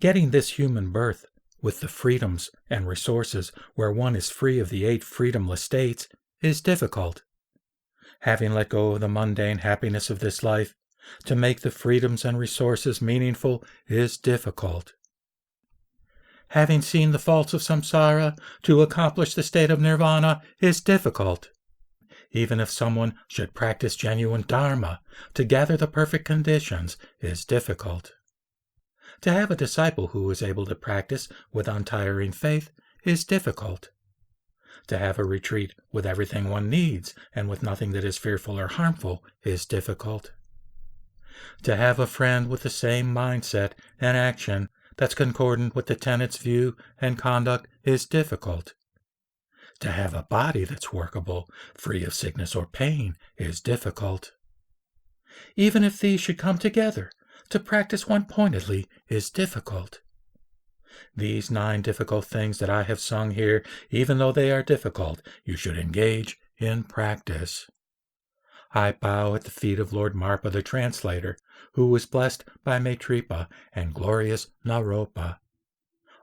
Getting this human birth, with the freedoms and resources where one is free of the 8 freedomless states, is difficult. Having let go of the mundane happiness of this life, to make the freedoms and resources meaningful is difficult. Having seen the faults of samsara, to accomplish the state of nirvana is difficult. Even if someone should practice genuine dharma, to gather the perfect conditions is difficult. To have a disciple who is able to practice with untiring faith is difficult. To have a retreat with everything one needs and with nothing that is fearful or harmful is difficult. To have a friend with the same mindset and action that's concordant with the tenet's view and conduct is difficult. To have a body that's workable, free of sickness or pain, is difficult. Even if these should come together, to practice one pointedly is difficult. These 9 difficult things that I have sung here, even though they are difficult, you should engage in practice. I bow at the feet of Lord Marpa the translator, who was blessed by Milarepa and glorious Naropa.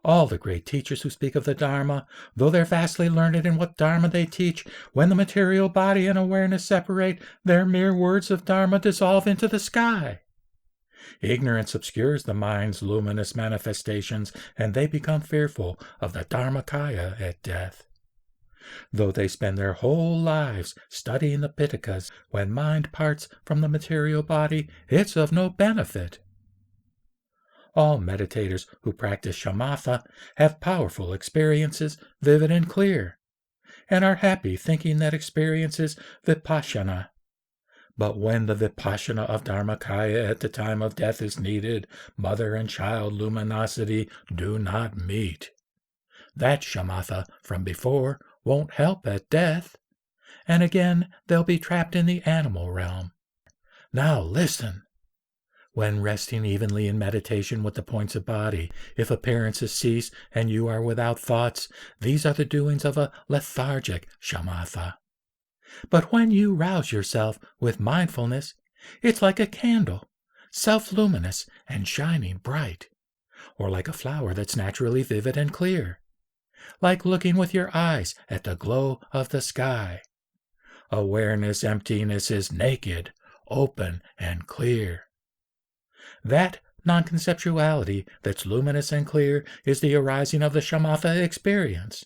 All the great teachers who speak of the Dharma, though they're vastly learned in what Dharma they teach, when the material body and awareness separate, their mere words of Dharma dissolve into the sky. Ignorance obscures the mind's luminous manifestations, and they become fearful of the Dharmakaya at death. Though they spend their whole lives studying the Pitakas, when mind parts from the material body, it's of no benefit. All meditators who practice shamatha have powerful experiences, vivid and clear, and are happy thinking that experience is vipassana. But when the vipassana of Dharmakaya at the time of death is needed, mother and child luminosity do not meet. That shamatha from before won't help at death, and again they'll be trapped in the animal realm. Now listen. When resting evenly in meditation with the points of body, if appearances cease and you are without thoughts, these are the doings of a lethargic shamatha. But when you rouse yourself with mindfulness, it's like a candle, self-luminous and shining bright, or like a flower that's naturally vivid and clear, like looking with your eyes at the glow of the sky. Awareness emptiness is naked, open, and clear. That non-conceptuality that's luminous and clear is the arising of the shamatha experience.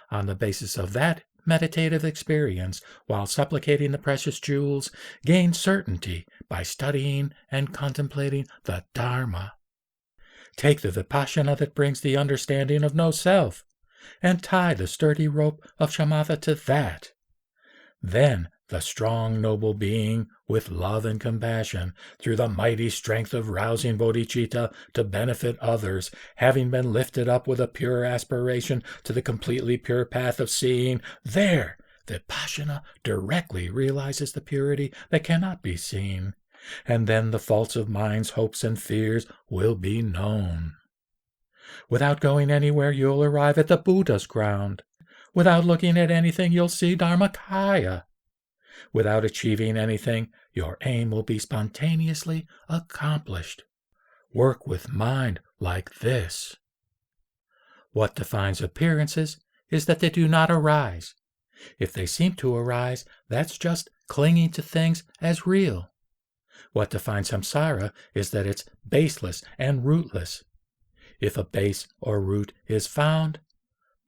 On the basis of that meditative experience, while supplicating the precious jewels, gain certainty by studying and contemplating the Dharma. Take the vipassana that brings the understanding of no self, and tie the sturdy rope of shamatha to that. Then the strong, noble being, with love and compassion, through the mighty strength of rousing bodhicitta to benefit others, having been lifted up with a pure aspiration to the completely pure path of seeing, there vipassana directly realizes the purity that cannot be seen, and then the faults of mind's hopes and fears will be known. Without going anywhere, you'll arrive at the Buddha's ground. Without looking at anything, you'll see Dharmakaya. Without achieving anything, your aim will be spontaneously accomplished. Work with mind like this. What defines appearances is that they do not arise. If they seem to arise, that's just clinging to things as real. What defines samsara is that it's baseless and rootless. If a base or root is found,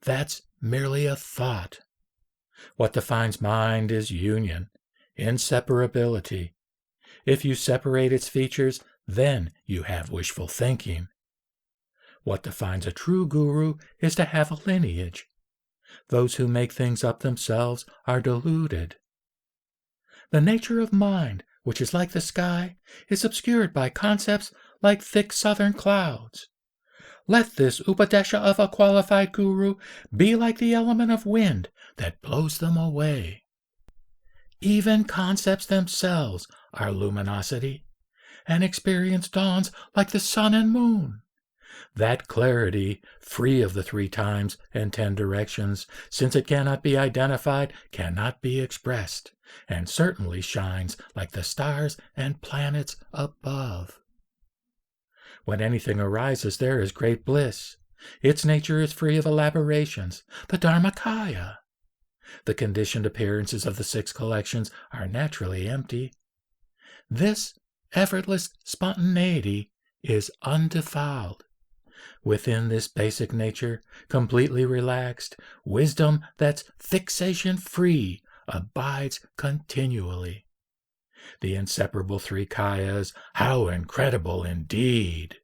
that's merely a thought. What defines mind is union, inseparability. If you separate its features, then you have wishful thinking. What defines a true guru is to have a lineage. Those who make things up themselves are deluded. The nature of mind, which is like the sky, is obscured by concepts like thick southern clouds. Let this upadesha of a qualified guru be like the element of wind that blows them away. Even concepts themselves are luminosity, and experience dawns like the sun and moon. That clarity, free of the 3 times and 10 directions, since it cannot be identified, cannot be expressed, and certainly shines like the stars and planets above. When anything arises, there is great bliss. Its nature is free of elaborations, the Dharmakaya. The conditioned appearances of the 6 collections are naturally empty. This effortless spontaneity is undefiled. Within this basic nature, completely relaxed, wisdom that's fixation-free abides continually. The inseparable 3 kayas, how incredible indeed!